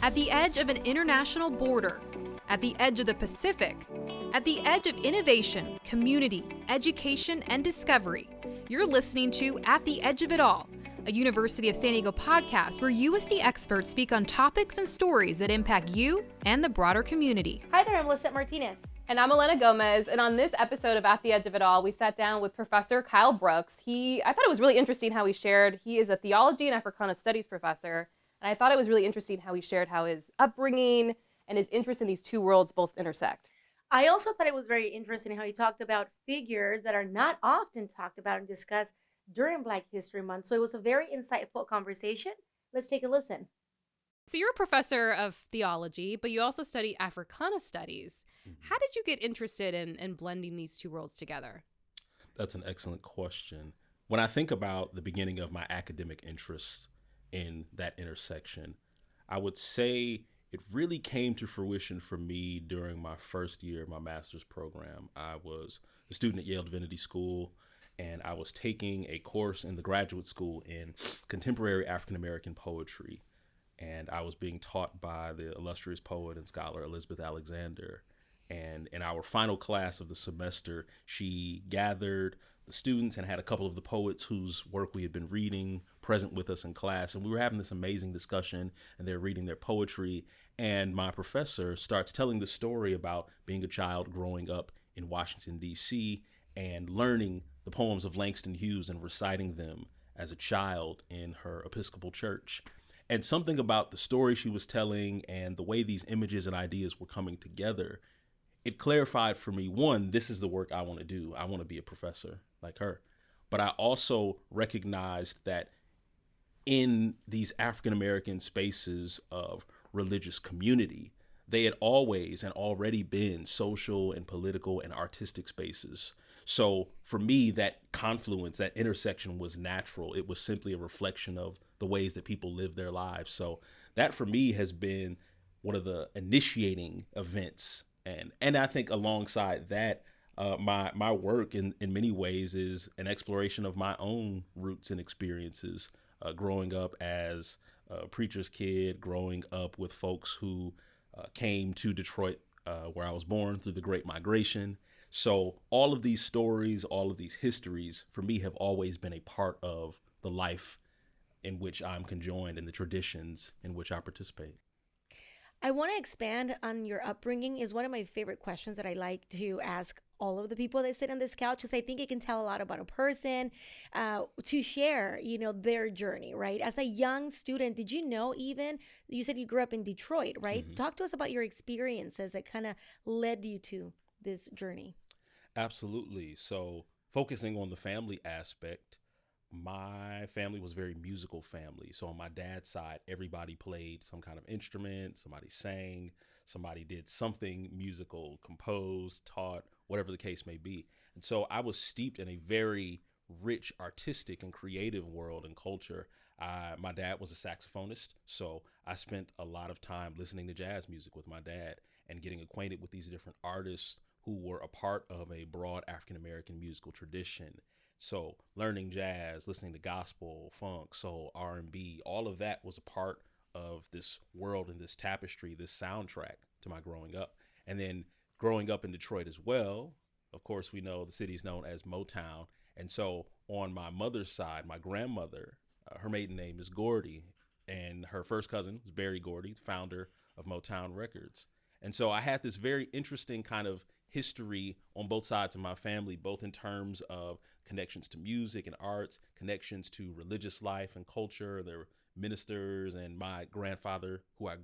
At the edge of an international border, at the edge of the Pacific, at the edge of innovation, community, education, and discovery, you're listening to At the Edge of It All, a University of San Diego podcast where USD experts speak on topics and stories that impact you and the broader community. Hi there, I'm Lisette Martinez. And I'm Elena Gomez, and on this episode of At the Edge of It All, we sat down with Professor Kyle Brooks. I thought it was really interesting how he shared, he is a theology and Africana studies professor, and I thought it was really interesting how he shared how his upbringing and his interest in these two worlds both intersect. I also thought it was very interesting how he talked about figures that are not often talked about and discussed during Black History Month. So it was a very insightful conversation. Let's take a listen. So you're a professor of theology, but you also study Africana studies. How did you get interested in blending these two worlds together? That's an excellent question. When I think about the beginning of my academic interest in that intersection, I would say it really came to fruition for me during my first year of my master's program. I was a student at Yale Divinity School, and I was taking a course in the graduate school in contemporary African-American poetry. And I was being taught by the illustrious poet and scholar Elizabeth Alexander. And in our final class of the semester, she gathered the students and had a couple of the poets whose work we had been reading present with us in class. And we were having this amazing discussion, and they're reading their poetry. And my professor starts telling the story about being a child growing up in Washington, D.C., and learning the poems of Langston Hughes and reciting them as a child in her Episcopal church. And something about the story she was telling and the way these images and ideas were coming together, it clarified for me, one, this is the work I want to do. I want to be a professor like her. But I also recognized that in these African-American spaces of religious community, they had always and already been social and political and artistic spaces. So for me, that confluence, that intersection was natural. It was simply a reflection of the ways that people live their lives. So that for me has been one of the initiating events. And I think alongside that, my work in many ways is an exploration of my own roots and experiences, growing up as a preacher's kid, growing up with folks who came to Detroit, where I was born, through the Great Migration. So all of these stories, all of these histories, for me, have always been a part of the life in which I'm conjoined and the traditions in which I participate. I want to expand on your upbringing is one of my favorite questions that I like to ask all of the people that sit on this couch, because I think it can tell a lot about a person, to share, their journey, right? As a young student, did you know you said you grew up in Detroit, right? Mm-hmm. Talk to us about your experiences that kind of led you to this journey. Absolutely. So focusing on the family aspect, my family was a very musical family. So on my dad's side, everybody played some kind of instrument, somebody sang, somebody did something musical, composed, taught, whatever the case may be. And so I was steeped in a very rich artistic and creative world and culture. My dad was a saxophonist, so I spent a lot of time listening to jazz music with my dad and getting acquainted with these different artists who were a part of a broad African-American musical tradition. So learning jazz, listening to gospel, funk, soul, R&B, all of that was a part of this world and this tapestry, this soundtrack to my growing up. And then growing up in Detroit as well, of course, we know the city is known as Motown. And so on my mother's side, my grandmother, her maiden name is Gordy, and her first cousin was Berry Gordy, founder of Motown Records. And so I had this very interesting kind of history on both sides of my family, both in terms of connections to music and arts, connections to religious life and culture. There were ministers, and my grandfather, who I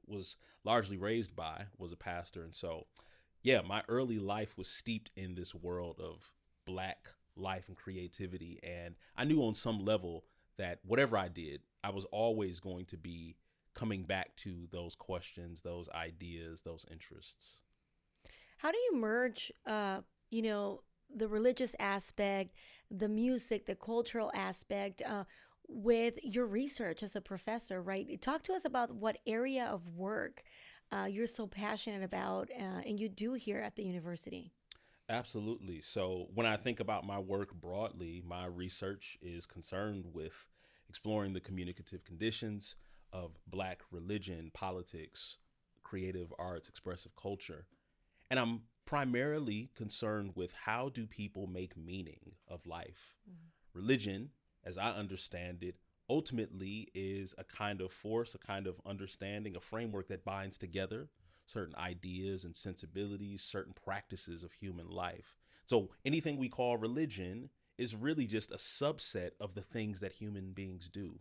was largely raised by, was a pastor. And so, yeah, my early life was steeped in this world of Black life and creativity. And I knew on some level that whatever I did, I was always going to be coming back to those questions, those ideas, those interests. How do you merge, the religious aspect, the music, the cultural aspect with your research as a professor, right? Talk to us about what area of work you're so passionate about and you do here at the university. Absolutely. So when I think about my work broadly, my research is concerned with exploring the communicative conditions of Black religion, politics, creative arts, expressive culture. And I'm primarily concerned with how do people make meaning of life? Religion, as I understand it, ultimately is a kind of force, a kind of understanding, a framework that binds together certain ideas and sensibilities, certain practices of human life. So anything we call religion is really just a subset of the things that human beings do,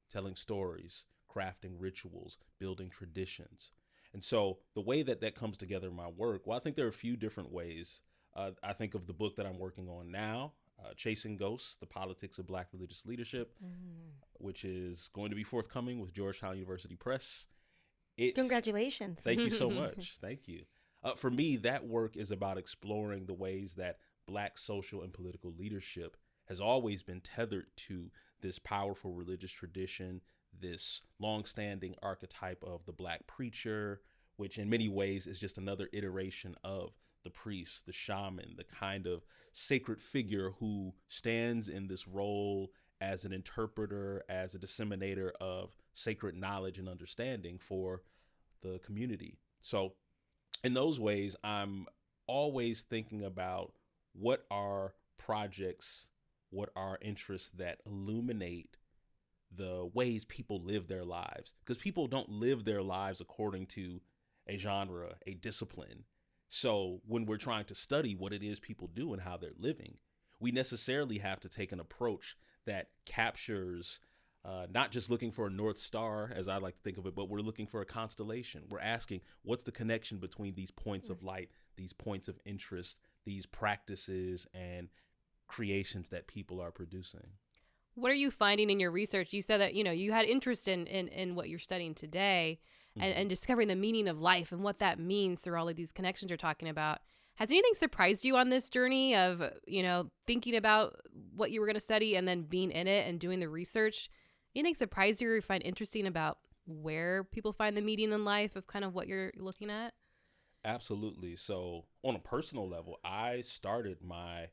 telling stories, crafting rituals, building traditions. And so the way that that comes together in my work, well, I think there are a few different ways. I think of the book that I'm working on now, Chasing Ghosts, The Politics of Black Religious Leadership, which is going to be forthcoming with Georgetown University Press. Congratulations. Thank you so much. Thank you. For me, that work is about exploring the ways that Black social and political leadership has always been tethered to this powerful religious tradition, this longstanding archetype of the Black preacher, which in many ways is just another iteration of the priest, the shaman, the kind of sacred figure who stands in this role as an interpreter, as a disseminator of sacred knowledge and understanding for the community. So in those ways, I'm always thinking about what are projects, what are interests that illuminate the ways people live their lives, because people don't live their lives according to a genre, a discipline. So when we're trying to study what it is people do and how they're living, we necessarily have to take an approach that captures not just looking for a North Star, as I like to think of it, but we're looking for a constellation. We're asking, what's the connection between these points of light, these points of interest, these practices and creations that people are producing? What are you finding in your research? You said that, you had interest in what you're studying today and discovering the meaning of life and what that means through all of these connections you're talking about. Has anything surprised you on this journey of, thinking about what you were going to study and then being in it and doing the research? Anything surprised you or you find interesting about where people find the meaning in life of kind of what you're looking at? Absolutely. So on a personal level, I started my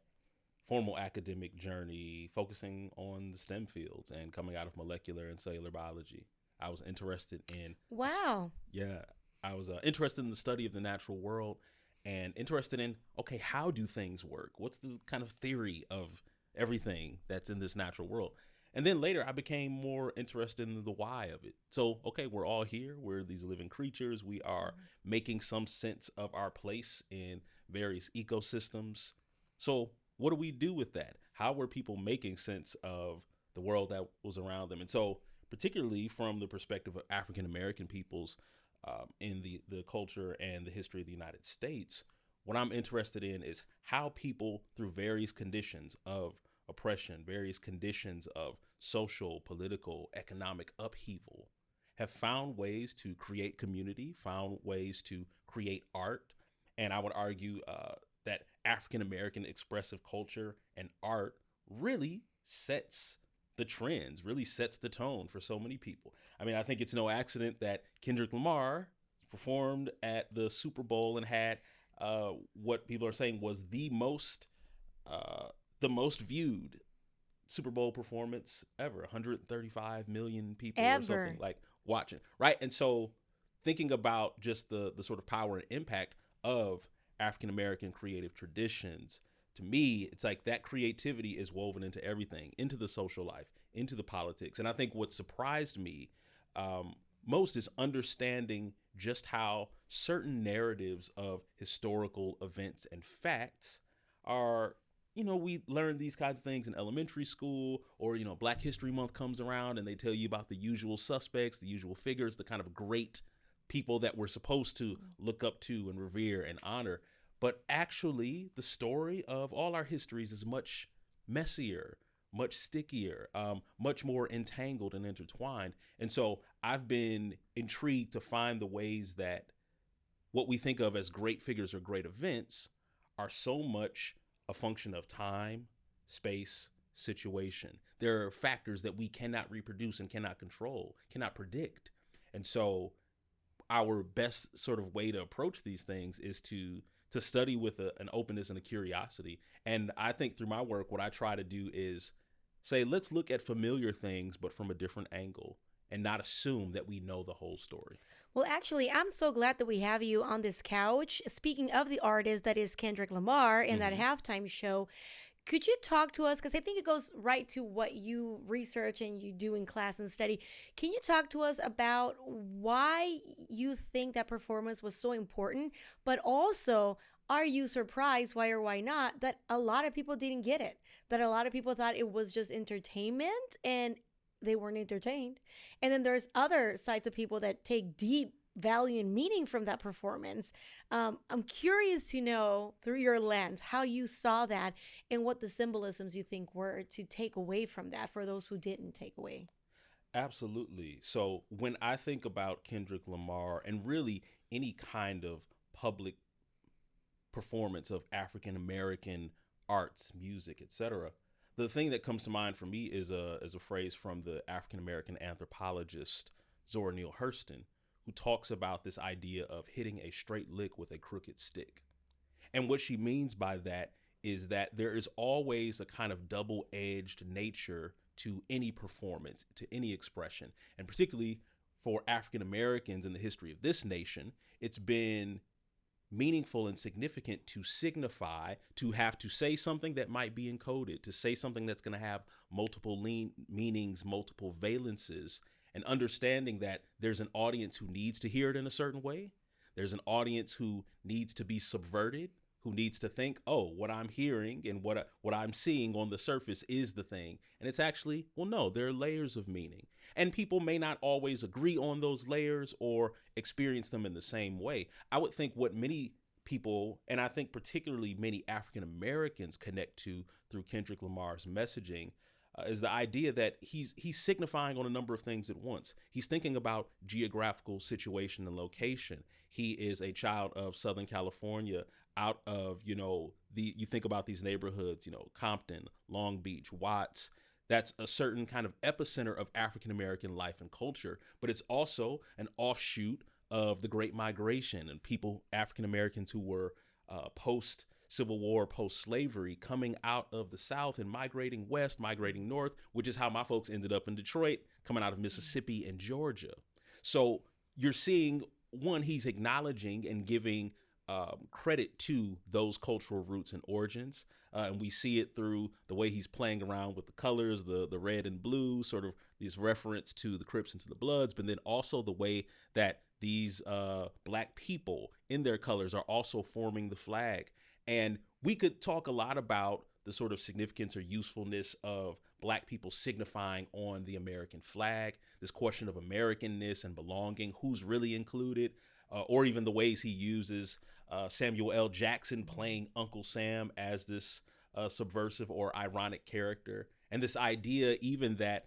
formal academic journey focusing on the STEM fields and coming out of molecular and cellular biology. I was interested in I was interested in the study of the natural world and interested in, okay, how do things work? What's the kind of theory of everything that's in this natural world? And then later I became more interested in the why of it. So, okay, we're all here. We're these living creatures. We are making some sense of our place in various ecosystems. So what do we do with that? How were people making sense of the world that was around them? And so particularly from the perspective of African American peoples in the culture and the history of the United States, what I'm interested in is how people through various conditions of oppression, various conditions of social, political, economic upheaval have found ways to create community, found ways to create art. And I would argue that African American expressive culture and art really sets the trends, really sets the tone for so many people. I mean, I think it's no accident that Kendrick Lamar performed at the Super Bowl and had what people are saying was the most viewed Super Bowl performance ever. 135 million people or something like watching, right? And so thinking about just the sort of power and impact of African American creative traditions, to me, it's like that creativity is woven into everything, into the social life, into the politics. And I think what surprised me most is understanding just how certain narratives of historical events and facts are, we learn these kinds of things in elementary school, or, Black History Month comes around and they tell you about the usual suspects, the usual figures, the kind of great people that we're supposed to look up to and revere and honor. But actually, the story of all our histories is much messier, much stickier, much more entangled and intertwined. And so I've been intrigued to find the ways that what we think of as great figures or great events are so much a function of time, space, situation. There are factors that we cannot reproduce and cannot control, cannot predict. And so our best sort of way to approach these things is to study with an openness and a curiosity. And I think through my work, what I try to do is say, let's look at familiar things, but from a different angle. and not assume that we know the whole story. Well, actually, I'm so glad that we have you on this couch. Speaking of the artist that is Kendrick Lamar in that halftime show, could you talk to us? Because I think it goes right to what you research and you do in class and study. Can you talk to us about why you think that performance was so important? But also, are you surprised, why or why not, that a lot of people didn't get it? That a lot of people thought it was just entertainment and they weren't entertained. And then there's other sides of people that take deep value and meaning from that performance. I'm curious to know through your lens how you saw that and what the symbolisms you think were to take away from that for those who didn't take away. Absolutely. So when I think about Kendrick Lamar and really any kind of public performance of African American arts, music, etc., the thing that comes to mind for me is a phrase from the African American anthropologist Zora Neale Hurston, who talks about this idea of hitting a straight lick with a crooked stick. And what she means by that is that there is always a kind of double-edged nature to any performance, to any expression. And particularly for African Americans in the history of this nation, it's been meaningful and significant to signify, to have to say something that might be encoded, to say something that's going to have multiple meanings, multiple valences, and understanding that there's an audience who needs to hear it in a certain way. There's an audience who needs to be subverted, who needs to think, oh, what I'm hearing and what I'm seeing on the surface is the thing. And it's actually, well, no, there are layers of meaning. And people may not always agree on those layers or experience them in the same way. I would think what many people, and I think particularly many African Americans, connect to through Kendrick Lamar's messaging is the idea that he's signifying on a number of things at once. He's thinking about geographical situation and location. He is a child of Southern California, out of, you think about these neighborhoods, Compton, Long Beach, Watts. That's a certain kind of epicenter of African American life and culture, but it's also an offshoot of the Great Migration and people, African Americans who were post Civil War, post-slavery, coming out of the South and migrating west, migrating north, which is how my folks ended up in Detroit, coming out of Mississippi and Georgia. So you're seeing, one, he's acknowledging and giving credit to those cultural roots and origins. And we see it through the way he's playing around with the colors, the red and blue, sort of these reference to the Crips and to the Bloods, but then also the way that these Black people in their colors are also forming the flag. And we could talk a lot about the sort of significance or usefulness of Black people signifying on the American flag, this question of Americanness and belonging, who's really included, or even the ways he uses Samuel L. Jackson playing Uncle Sam as this subversive or ironic character. And this idea even that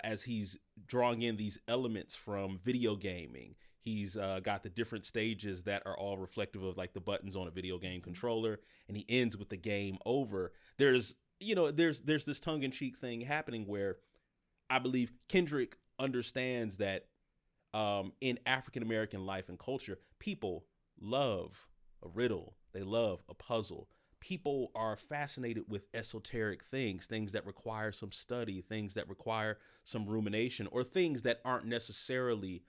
as he's drawing in these elements from video gaming, he's got the different stages that are all reflective of like the buttons on a video game controller, and he ends with the game over. There's this tongue-in-cheek thing happening where I believe Kendrick understands that in African American life and culture, people love a riddle, they love a puzzle. People are fascinated with esoteric things that require some study, things that require some rumination, or things that aren't necessarily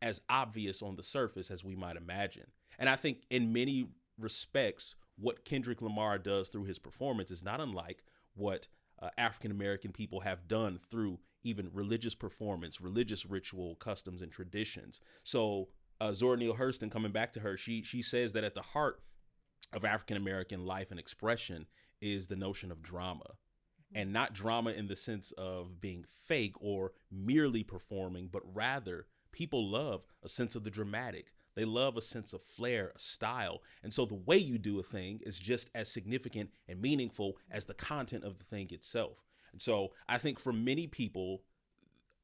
as obvious on the surface as we might imagine. And I think in many respects, what Kendrick Lamar does through his performance is not unlike what African American people have done through even religious performance, religious ritual, customs, and traditions. So Zora Neale Hurston, coming back to her, she says that at the heart of African American life and expression is the notion of drama. And not drama in the sense of being fake or merely performing, but rather people love a sense of the dramatic. They love a sense of flair, a style. And so the way you do a thing is just as significant and meaningful as the content of the thing itself. And so I think for many people,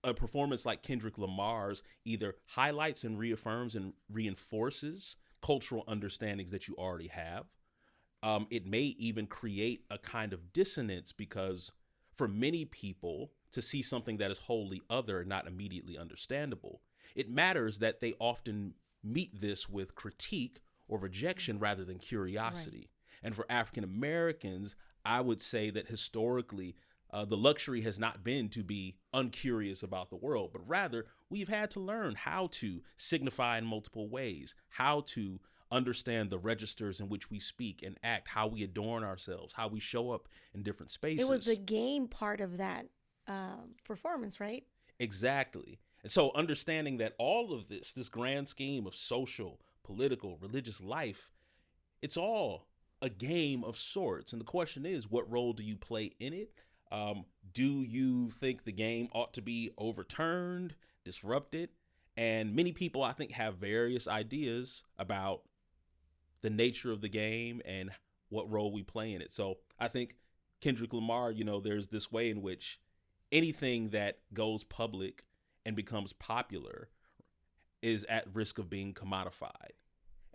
a performance like Kendrick Lamar's either highlights and reaffirms and reinforces cultural understandings that you already have. It may even create a kind of dissonance because for many people to see something that is wholly other and not immediately understandable, it matters that they often meet this with critique or rejection rather than curiosity. Right. And for African Americans, I would say that historically, The luxury has not been to be uncurious about the world, but rather we've had to learn how to signify in multiple ways, how to understand the registers in which we speak and act, how we adorn ourselves, how we show up in different spaces. It was the game part of that performance, right? Exactly. And so understanding that all of this grand scheme of social, political, religious life, it's all a game of sorts. And the question is, what role do you play in it? Do you think the game ought to be overturned, disrupted? And many people, I think, have various ideas about the nature of the game and what role we play in it. So I think Kendrick Lamar, there's this way in which anything that goes public and becomes popular is at risk of being commodified.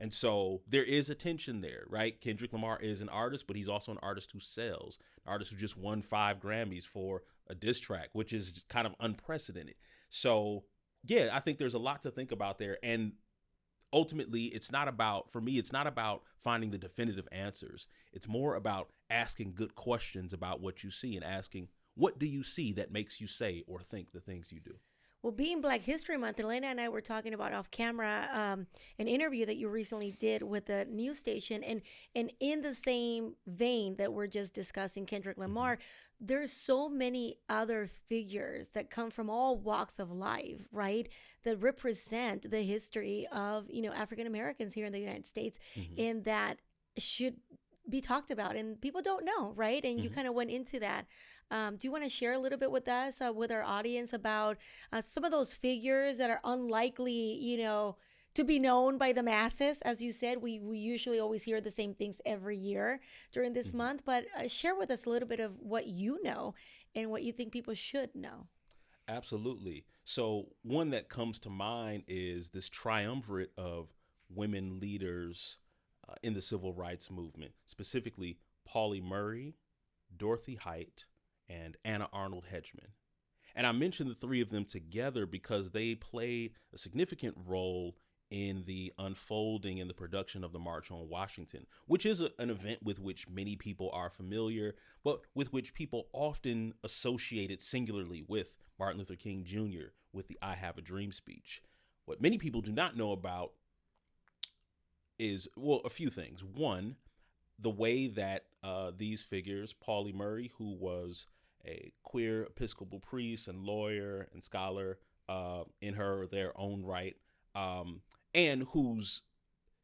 And so there is a tension there, right? Kendrick Lamar is an artist, but he's also an artist who sells, an artist who just won 5 Grammys for a diss track, which is kind of unprecedented. So, yeah, I think there's a lot to think about there. And ultimately, it's not about finding the definitive answers. It's more about asking good questions about what you see and asking, what do you see that makes you say or think the things you do? Well, being Black History Month, Elena and I were talking about off camera an interview that you recently did with a news station. And in the same vein that we're just discussing Kendrick Lamar, there's so many other figures that come from all walks of life, right? That represent the history of, African Americans here in the United States, and that should be talked about. And people don't know, right? And you kind of went into that. Do you want to share a little bit with us, with our audience, about some of those figures that are unlikely, to be known by the masses? As you said, we usually always hear the same things every year during this month, but share with us a little bit of what you know and what you think people should know. Absolutely. So one that comes to mind is this triumvirate of women leaders in the civil rights movement, specifically Pauli Murray, Dorothy Height, and Anna Arnold Hedgeman. And I mentioned the 3 of them together because they played a significant role in the unfolding and the production of the March on Washington, which is an event with which many people are familiar, but with which people often associate it singularly with Martin Luther King Jr., with the I Have a Dream speech. What many people do not know about is, a few things. One, the way that these figures, Pauli Murray, who was a queer Episcopal priest and lawyer and scholar in their own right, and whose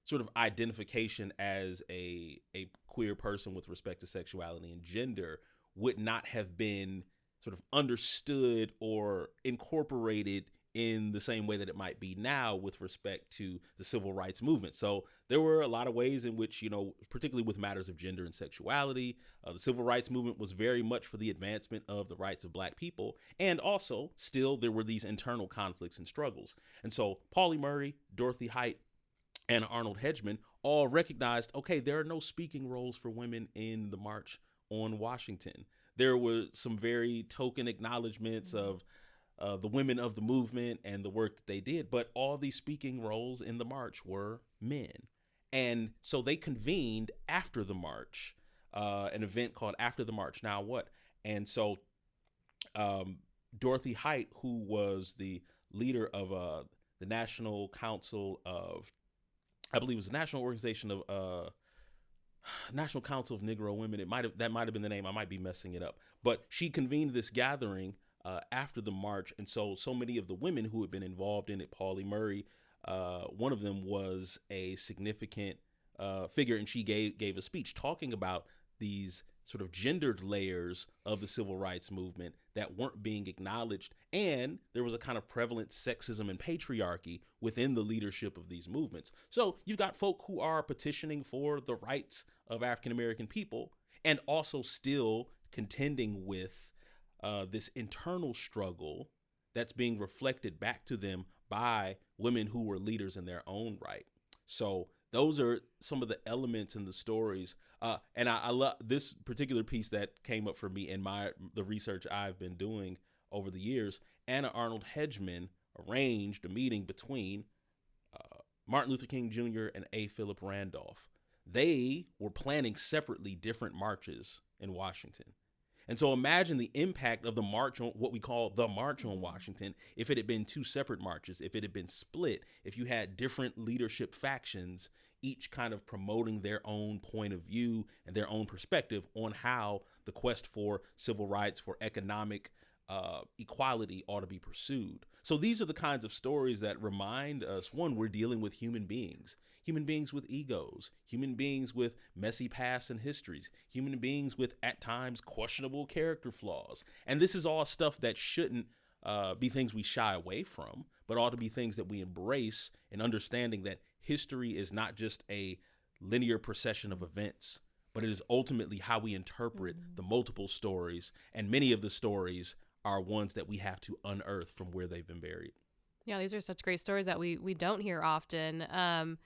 sort of identification as a queer person with respect to sexuality and gender would not have been sort of understood or incorporated in the same way that it might be now with respect to the civil rights movement. So there were a lot of ways in which, particularly with matters of gender and sexuality, the civil rights movement was very much for the advancement of the rights of Black people. And also still there were these internal conflicts and struggles. And so Pauli Murray, Dorothy Height, and Arnold Hedgeman all recognized, okay, there are no speaking roles for women in the March on Washington. There were some very token acknowledgments of the women of the movement and the work that they did, but all these speaking roles in the march were men. And so they convened after the march, an event called After the March, Now What? And so Dorothy Height, who was the leader of the National Council of, I believe it was the National Organization of National Council of Negro Women. That might have been the name. I might be messing it up, but she convened this gathering after the march. And so many of the women who had been involved in it, Pauli Murray, one of them was a significant figure, and she gave a speech talking about these sort of gendered layers of the civil rights movement that weren't being acknowledged. And there was a kind of prevalent sexism and patriarchy within the leadership of these movements. So you've got folk who are petitioning for the rights of African American people and also still contending with this internal struggle that's being reflected back to them by women who were leaders in their own right. So those are some of the elements in the stories. And I love this particular piece that came up for me in the research I've been doing over the years. Anna Arnold Hedgeman arranged a meeting between Martin Luther King Jr. and A. Philip Randolph. They were planning separately different marches in Washington. And so imagine the impact of the march on what we call the March on Washington if it had been two separate marches, if it had been split, if you had different leadership factions, each kind of promoting their own point of view and their own perspective on how the quest for civil rights, for economic equality ought to be pursued. So these are the kinds of stories that remind us, one, we're dealing with human beings with egos, human beings with messy pasts and histories, human beings with at times questionable character flaws. And this is all stuff that shouldn't be things we shy away from, but ought to be things that we embrace in understanding that history is not just a linear procession of events, but it is ultimately how we interpret the multiple stories. And many of the stories are ones that we have to unearth from where they've been buried. Yeah, these are such great stories that we don't hear often.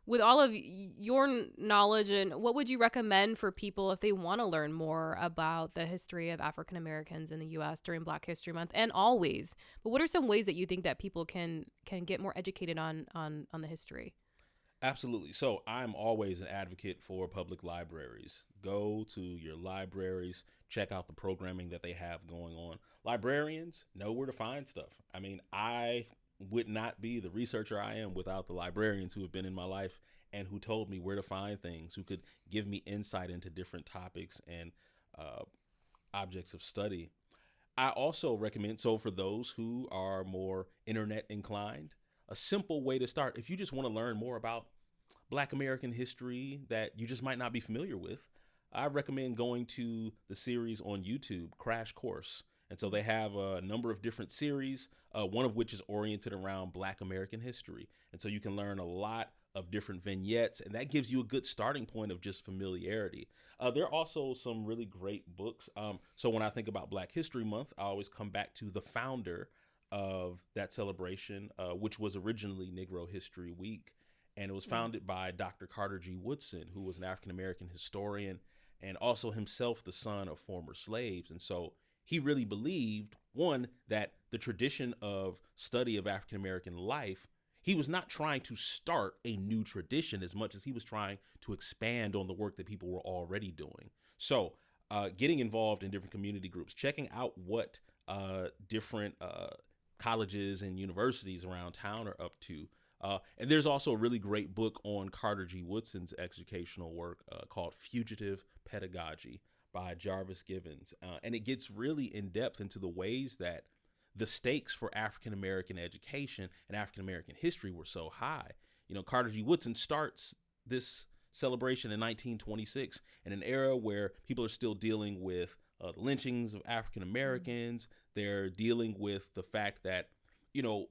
With all of your knowledge, and what would you recommend for people if they want to learn more about the history of African Americans in the U.S. during Black History Month and always? But what are some ways that you think that people can get more educated on the history? Absolutely. So I'm always an advocate for public libraries. Go to your libraries, check out the programming that they have going on. Librarians know where to find stuff. I mean, I would not be the researcher I am without the librarians who have been in my life and who told me where to find things, who could give me insight into different topics and objects of study. I also recommend, so for those who are more internet inclined, a simple way to start, if you just want to learn more about Black American history that you just might not be familiar with, I recommend going to the series on YouTube, Crash Course. And so they have a number of different series, one of which is oriented around Black American history. And so you can learn a lot of different vignettes, and that gives you a good starting point of just familiarity. There are also some really great books. So when I think about Black History Month, I always come back to the founder of that celebration, which was originally Negro History Week. And it was founded by Dr. Carter G. Woodson, who was an African-American historian and also himself the son of former slaves. And so he really believed, one, that the tradition of study of African-American life, he was not trying to start a new tradition as much as he was trying to expand on the work that people were already doing. So getting involved in different community groups, checking out what different colleges and universities around town are up to. And there's also a really great book on Carter G. Woodson's educational work called Fugitive Pedagogy by Jarvis Givens. And it gets really in depth into the ways that the stakes for African-American education and African-American history were so high. You know, Carter G. Woodson starts this celebration in 1926 in an era where people are still dealing with the lynchings of African-Americans. They're dealing with the fact that, you know,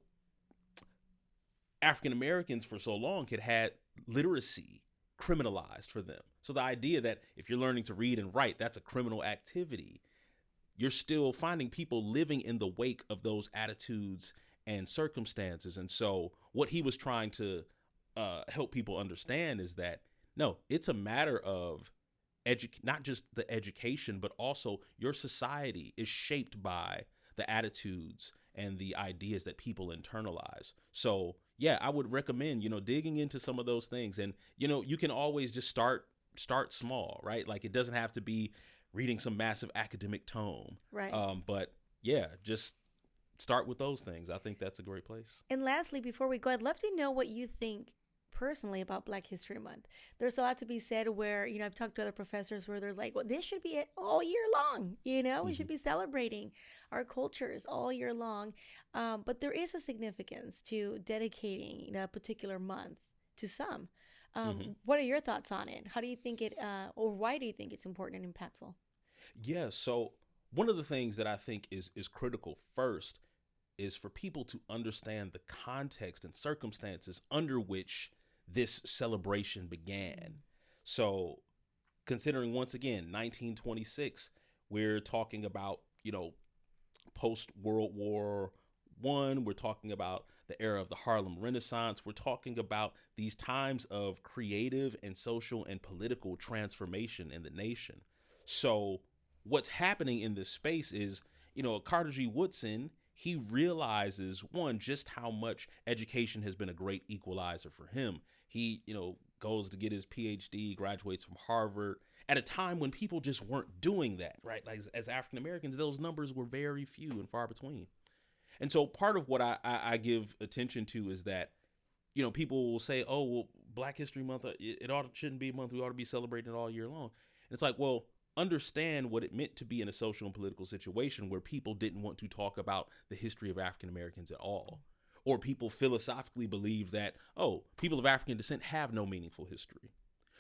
African-Americans for so long had literacy criminalized for them. So the idea that if you're learning to read and write, that's a criminal activity, you're still finding people living in the wake of those attitudes and circumstances. And so what he was trying to help people understand is that, no, it's a matter of not just the education, but also your society is shaped by the attitudes and the ideas that people internalize. So yeah, I would recommend, you know, digging into some of those things. And, you know, you can always just start small, right? Like it doesn't have to be reading some massive academic tome. Right. But yeah, just start with those things. I think that's a great place. And lastly, before we go, I'd love to know what you think personally about Black History Month. There's a lot to be said where, you know, I've talked to other professors where they're like, well, this should be it all year long. You know, we should be celebrating our cultures all year long. But there is a significance to dedicating, you know, a particular month to some. What are your thoughts on it? How do you think it, or why do you think it's important and impactful? Yeah. So one of the things that I think is critical first is for people to understand the context and circumstances under which this celebration began. So considering once again, 1926, we're talking about, you know, post World War I, we're talking about the era of the Harlem Renaissance. We're talking about these times of creative and social and political transformation in the nation. So what's happening in this space is, you know, Carter G. Woodson, he realizes, one, just how much education has been a great equalizer for him. He, goes to get his PhD, graduates from Harvard at a time when people just weren't doing that, right? Like as African Americans, those numbers were very few and far between. And so part of what I give attention to is that, people will say, oh, well, Black History Month, shouldn't be a month. We ought to be celebrating it all year long. And it's like, well, understand what it meant to be in a social and political situation where people didn't want to talk about the history of African Americans at all. Or people philosophically believe that, oh, people of African descent have no meaningful history.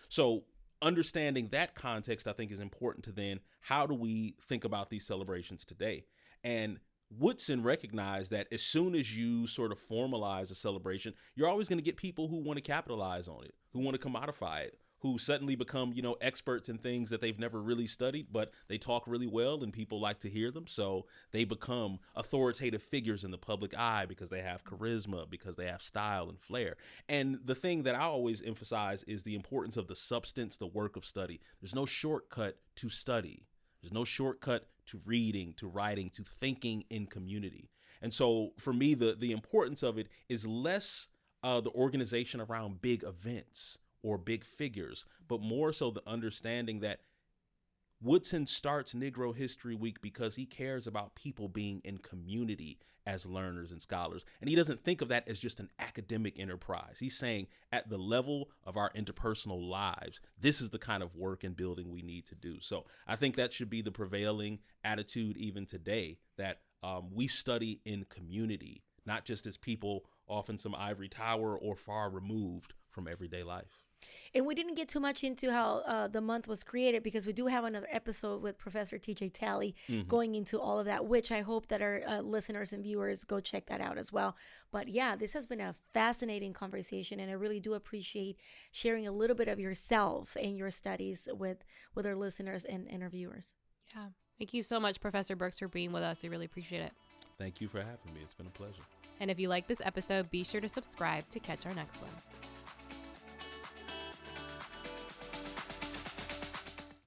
So understanding that context, I think, is important to then how do we think about these celebrations today? And Woodson recognized that as soon as you sort of formalize a celebration, you're always going to get people who want to capitalize on it, who want to commodify it, who suddenly become, experts in things that they've never really studied, but they talk really well and people like to hear them. So they become authoritative figures in the public eye because they have charisma, because they have style and flair. And the thing that I always emphasize is the importance of the substance, the work of study. There's no shortcut to study. There's no shortcut to reading, to writing, to thinking in community. And so for me, the importance of it is less the organization around big events or big figures, but more so the understanding that Woodson starts Negro History Week because he cares about people being in community as learners and scholars. And he doesn't think of that as just an academic enterprise. He's saying at the level of our interpersonal lives, this is the kind of work and building we need to do. So I think that should be the prevailing attitude even today, that we study in community, not just as people off in some ivory tower or far removed from everyday life. And we didn't get too much into how the month was created because we do have another episode with Professor TJ Talley going into all of that, which I hope that our listeners and viewers go check that out as well. But yeah, this has been a fascinating conversation, and I really do appreciate sharing a little bit of yourself and your studies with our listeners and our viewers. Yeah. Thank you so much, Professor Brooks, for being with us. We really appreciate it. Thank you for having me. It's been a pleasure. And if you like this episode, be sure to subscribe to catch our next one.